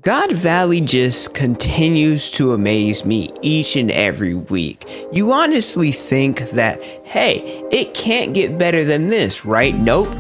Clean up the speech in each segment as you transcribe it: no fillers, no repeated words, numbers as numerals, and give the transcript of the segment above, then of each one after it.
God Valley just continues to amaze me each and every week. You honestly think that, hey, it can't get better than this, right? Nope.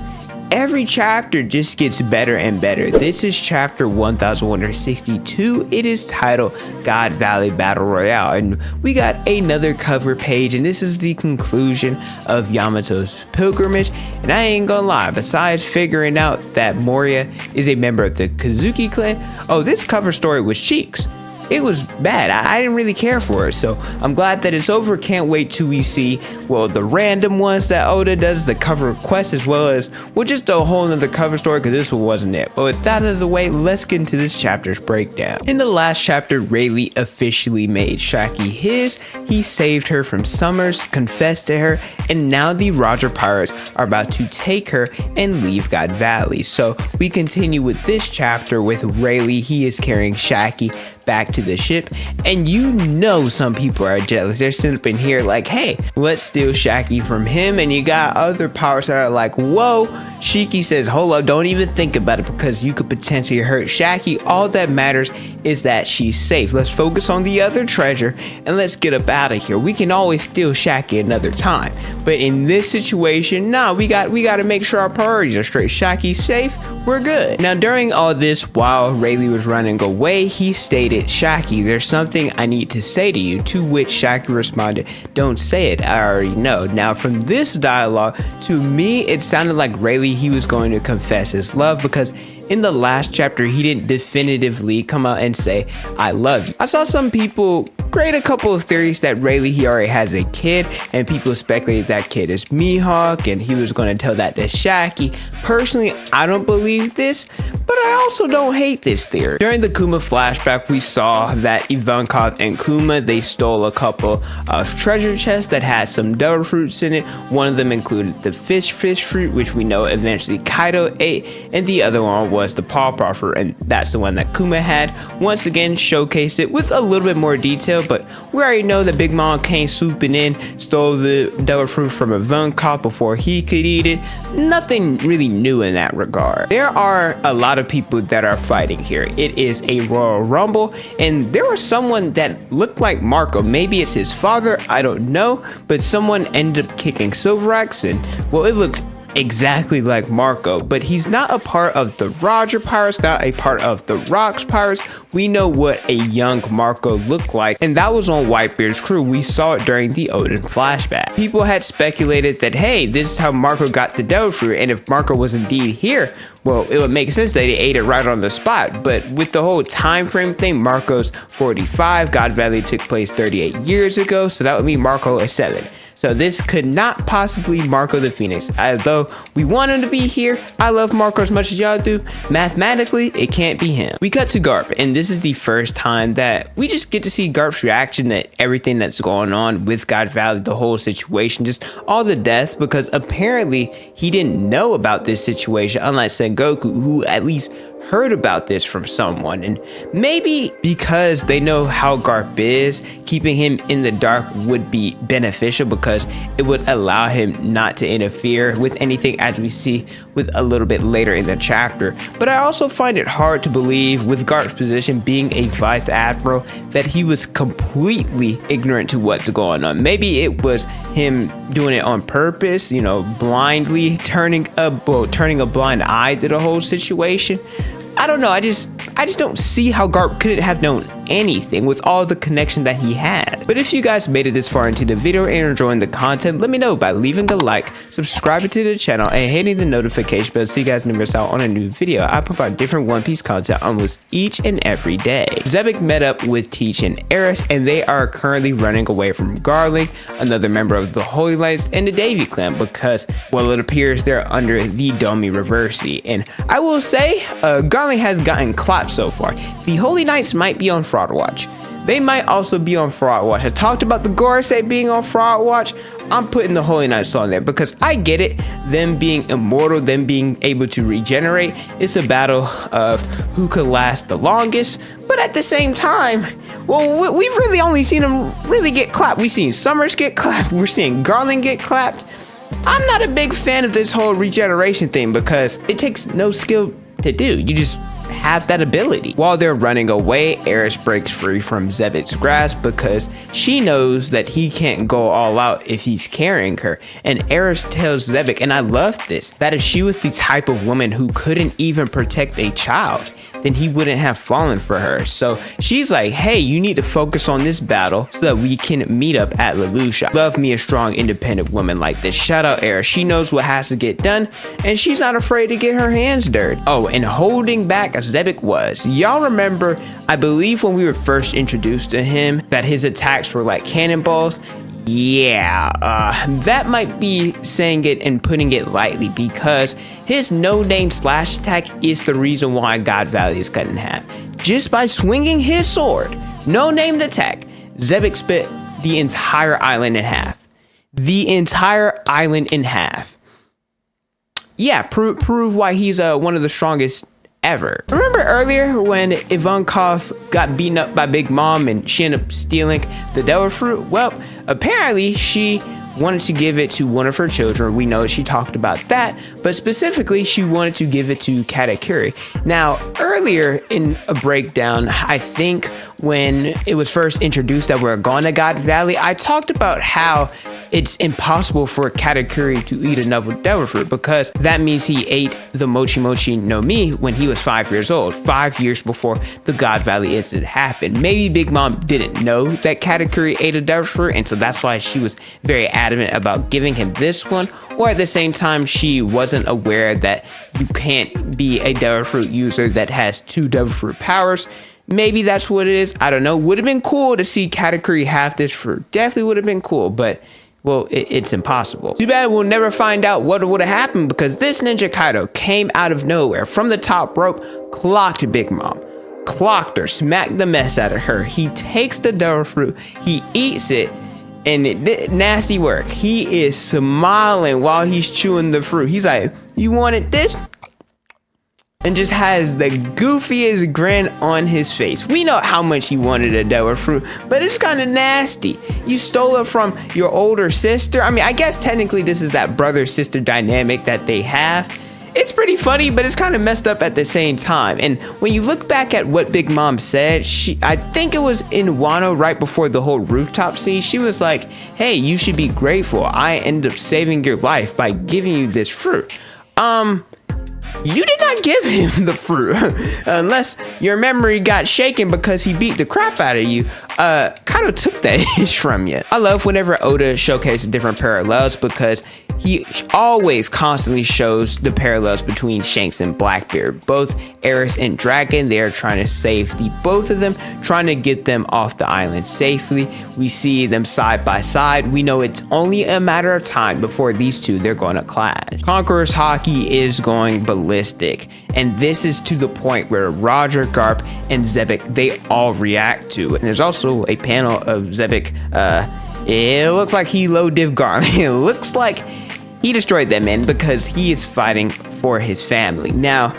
Every chapter just gets better and better. This is chapter 1162. It is titled God Valley Battle Royale, and we got another cover page, and this is the conclusion of Yamato's pilgrimage. And I ain't gonna lie, besides figuring out that Moria is a member of the Kazuki clan, oh, this cover story was cheeks. It was bad. I didn't really care for it, so I'm glad that it's over. Can't wait till we see, well, the random ones that Oda does, the cover quest, as well as, well, just a whole nother cover story, because this one wasn't it. But with that out of the way, let's get into this chapter's breakdown. In the last chapter, Rayleigh officially made Shaki his. He saved her from Summers, confessed to her, and now the Roger Pirates are about to take her and leave God Valley. So we continue with this chapter with Rayleigh. He is carrying Shaki back to the ship, and you know some people are jealous. They're sitting up in here like, hey, let's steal Shaki from him. And you got other pirates that are like, whoa. Shiki says, hold up, don't even think about it, because you could potentially hurt Shaki. All that matters is that she's safe. Let's focus on the other treasure and let's get up out of here. We can always steal Shaki another time, but in this situation, nah, we got to make sure our priorities are straight. Shaki's safe, we're good. Now during all this, while Rayleigh was running away, he stated, Shaki, there's something I need to say to you, to which Shaki responded, don't say it, I already know. Now from this dialogue, to me it sounded like Rayleigh, he was going to confess his love, because in the last chapter he didn't definitively come out and say I love you. I saw some people create a couple of theories that Rayleigh, he already has a kid, and people speculate that kid is Mihawk and he was going to tell that to Shaki. Personally, I don't believe this, but I also don't hate this theory. During the Kuma flashback, we saw that Ivankov and Kuma, they stole a couple of treasure chests that had some devil fruits in it. One of them included the fish fruit, which we know eventually Kaido ate, and the other one was the paw fruit, and that's the one that Kuma had. Once again, showcased it with a little bit more detail, but we already know that Big Mom came swooping in, stole the devil fruit from Ivankov before he could eat it. Nothing really new in that regard. There are a lot of people that are fighting here. It is a Royal Rumble, and there was someone that looked like Marco. Maybe it's his father, I don't know, but someone ended up kicking Silverax, and well, it looked exactly like Marco, but he's not a part of the Roger Pirates, not a part of the Rocks Pirates. We know what a young Marco looked like, and that was on Whitebeard's crew. We saw it during the Odin flashback. People had speculated that, hey, this is how Marco got the devil fruit, and if Marco was indeed here, well, it would make sense that he ate it right on the spot. But with the whole time frame thing, Marco's 45, God Valley took place 38 years ago, so that would mean Marco is 7. So this could not possibly be Marco the Phoenix. Although we want him to be here, I love Marco as much as y'all do, mathematically, it can't be him. We cut to Garp, and this is the first time that we just get to see Garp's reaction to everything that's going on with God Valley, the whole situation, just all the deaths, because apparently he didn't know about this situation, unlike Sengoku, who at least heard about this from someone. And maybe because they know how Garp is, keeping him in the dark would be beneficial, because it would allow him not to interfere with anything, as we see with a little bit later in the chapter. But I also find it hard to believe, with Garp's position being a vice admiral, that he was completely ignorant to what's going on. Maybe it was him doing it on purpose, you know, blindly turning a blind eye to the whole situation. I don't know. I just don't see how Garp couldn't have known anything with all the connection that he had. But if you guys made it this far into the video and are enjoying the content, let me know by leaving a like, subscribing to the channel, and hitting the notification bell so you guys never miss out on a new video. I provide different One Piece content almost each and every day. Xebec met up with Teach and Eris, and they are currently running away from Garling, another member of the Holy Lights and the Davy clan, because, well, it appears they're under the Domi Reversi. And I will say, Garling has gotten clapped so far. The Holy Knights might be on Fraud Watch. They might also be on Fraud Watch. I talked about the Gorosei being on Fraud Watch. I'm putting the Holy Knights on there, because I get it. Them being immortal, them being able to regenerate, it's a battle of who could last the longest. But at the same time, well, we've really only seen them really get clapped. We've seen Summers get clapped. We're seeing Garland get clapped. I'm not a big fan of this whole regeneration thing, because it takes no skill to do. You just have that ability. While they're running away, Eris breaks free from Xebec's grasp because she knows that he can't go all out if he's carrying her. And Eris tells Xebec, and I love this, that if she was the type of woman who couldn't even protect a child, then he wouldn't have fallen for her. So she's like, hey, you need to focus on this battle so that we can meet up at Lelouch. Love me a strong, independent woman like this. Shout out Eris. She knows what has to get done, and she's not afraid to get her hands dirty. Oh, and holding back as Xebec was. Y'all remember, I believe when we were first introduced to him, that his attacks were like cannonballs? Yeah, that might be saying it and putting it lightly, because his no-name slash attack is the reason why God Valley is cut in half. Just by swinging his sword, no-named attack, Xebec split the entire island in half. The entire island in half. Yeah, prove why he's one of the strongest ever. Remember earlier when Ivankov got beaten up by Big Mom and she ended up stealing the devil fruit? Well, apparently she wanted to give it to one of her children. We know she talked about that, but specifically she wanted to give it to Katakuri. Now, earlier in a breakdown, I think when it was first introduced that we're going to God Valley, I talked about how it's impossible for Katakuri to eat another devil fruit because that means he ate the Mochi Mochi no Mi when he was 5 years old, 5 years before the God Valley incident happened. Maybe Big Mom didn't know that Katakuri ate a devil fruit, and so that's why she was very adamant about giving him this one, or at the same time she wasn't aware that you can't be a devil fruit user that has 2 devil fruit powers. Maybe that's what it is. I don't know. Would have been cool to see Katakuri have this fruit. Definitely would have been cool, but well, it's impossible. Too bad we'll never find out what would have happened, because this Ninja Kaido came out of nowhere from the top rope, clocked Big Mom, clocked her, smacked the mess out of her. He takes the devil fruit, he eats it, and it did nasty work. He is smiling while he's chewing the fruit. He's like, you wanted this? And just has the goofiest grin on his face. We know how much he wanted a devil fruit, but it's kind of nasty. You stole it from your older sister. I mean, I guess technically this is that brother-sister dynamic that they have. It's pretty funny, but it's kind of messed up at the same time. And when you look back at what Big Mom said, I think it was in Wano right before the whole rooftop scene, she was like, hey, you should be grateful. I ended up saving your life by giving you this fruit. You did not give him the fruit, unless your memory got shaken because he beat the crap out of you. Kaido took that ish from you. I love whenever Oda showcases different parallels, because he always constantly shows the parallels between Shanks and Blackbeard. Both Eris and Dragon, they are trying to save the both of them, trying to get them off the island safely. We see them side by side. We know it's only a matter of time before these two, they're going to clash. Conqueror's Haki is going ballistic, and this is to the point where Roger, Garp, and Xebec, they all react to it. And there's also a panel of Xebec, it looks like he low div Garling. It looks like he destroyed that man because he is fighting for his family. Now,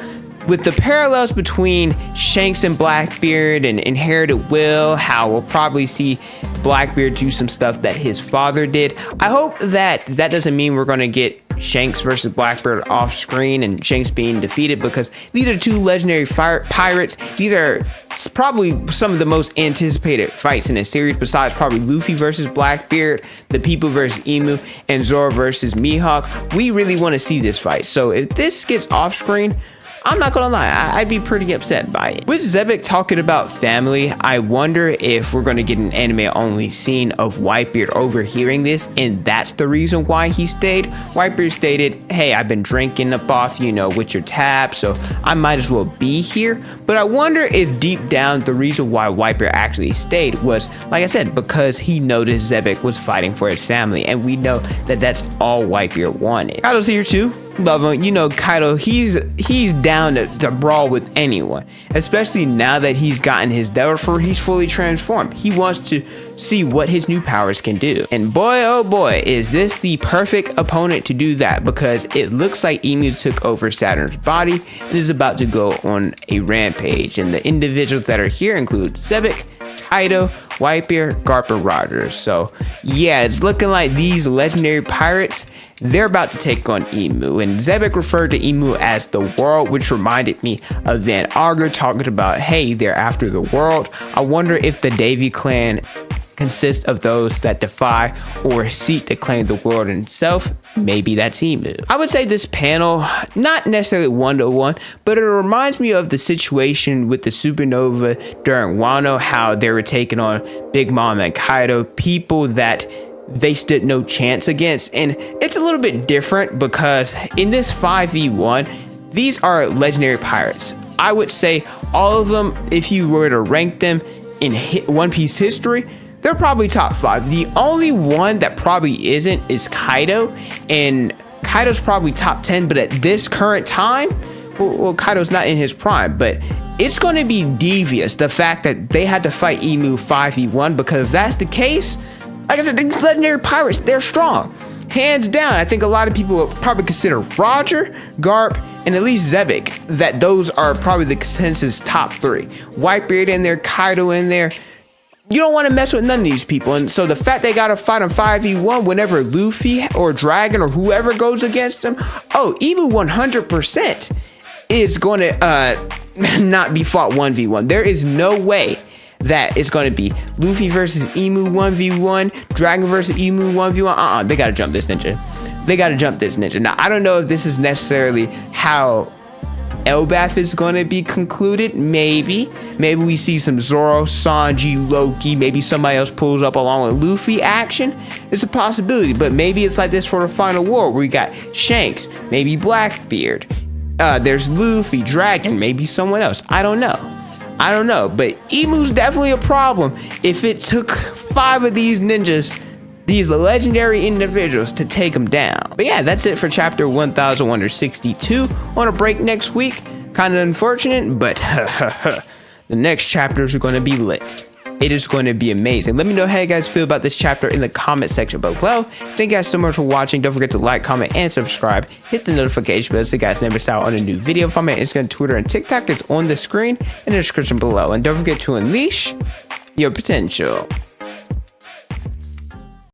with the parallels between Shanks and Blackbeard and Inherited Will, how we'll probably see Blackbeard do some stuff that his father did, I hope that doesn't mean we're going to get Shanks versus Blackbeard off screen and Shanks being defeated, because these are two legendary pirates. These are probably some of the most anticipated fights in the series, besides probably Luffy versus Blackbeard, the People versus Emu, and Zoro versus Mihawk. We really want to see this fight. So if this gets off screen, I'm not gonna lie, I'd be pretty upset by it. With Xebec talking about family, I wonder if we're gonna get an anime only scene of Whitebeard overhearing this, and that's the reason why he stayed. Whitebeard stated, hey, I've been drinking up off, with your tab, so I might as well be here. But I wonder if deep down the reason why Whitebeard actually stayed was, like I said, because he noticed Xebec was fighting for his family, and we know that that's all Whitebeard wanted. Kaido's here too. Love him. Kaido, he's down to brawl with anyone, especially now that he's gotten his devil fruit. He's fully transformed. He wants to see what his new powers can do. And boy, oh boy, is this the perfect opponent to do that, because it looks like Emu took over Saturn's body and is about to go on a rampage. And the individuals that are here include Xebec, Kaido, Whitebeard, Garp, and Rogers. So yeah, it's looking like these legendary pirates, they're about to take on Emu. And Xebec referred to Emu as the world, which reminded me of Van Augur talking about, hey, they're after the world. I wonder if the Davy clan consists of those that defy or seek to claim the world itself. Maybe that's Emu. I would say this panel, not necessarily one-to-one, but it reminds me of the situation with the supernova during Wano, how they were taking on Big Mom and Kaido, people that they stood no chance against. And it's a little bit different because in this 5v1, these are legendary pirates. I would say all of them, if you were to rank them in One Piece history, they're probably top 5. The only one that probably isn't is Kaido, and Kaido's probably top 10, but at this current time, well, Kaido's not in his prime, but it's going to be devious, the fact that they had to fight Emu 5v1, because if that's the case, like I said, these legendary pirates, they're strong. Hands down, I think a lot of people will probably consider Roger, Garp, and at least Xebec, that those are probably the consensus top 3. Whitebeard in there, Kaido in there. You don't want to mess with none of these people. And so the fact they got to fight on 5v1 whenever Luffy or Dragon or whoever goes against them, Emu 100% is going to not be fought 1v1. There is no way that it's going to be Luffy versus Emu 1v1, Dragon versus Emu 1v1. They got to jump this ninja. They got to jump this ninja. Now, I don't know if this is necessarily how Elbaph is going to be concluded. Maybe we see some Zoro, Sanji, Loki, maybe somebody else pulls up along with Luffy action. It's a possibility, but maybe it's like this for the final war where we got Shanks, maybe Blackbeard, there's Luffy, Dragon, maybe someone else. I don't know, but Emu's definitely a problem if it took 5 of these ninjas, these legendary individuals, to take them down. But yeah, that's it for chapter 1162. On a break next week. Kind of unfortunate, but the next chapters are going to be lit. It is going to be amazing. Let me know how you guys feel about this chapter in the comment section below. Thank you guys so much for watching. Don't forget to like, comment, and subscribe. Hit the notification bell so you guys never miss out on a new video. Follow my Instagram, Twitter, and TikTok. It's on the screen in the description below. And don't forget to unleash your potential.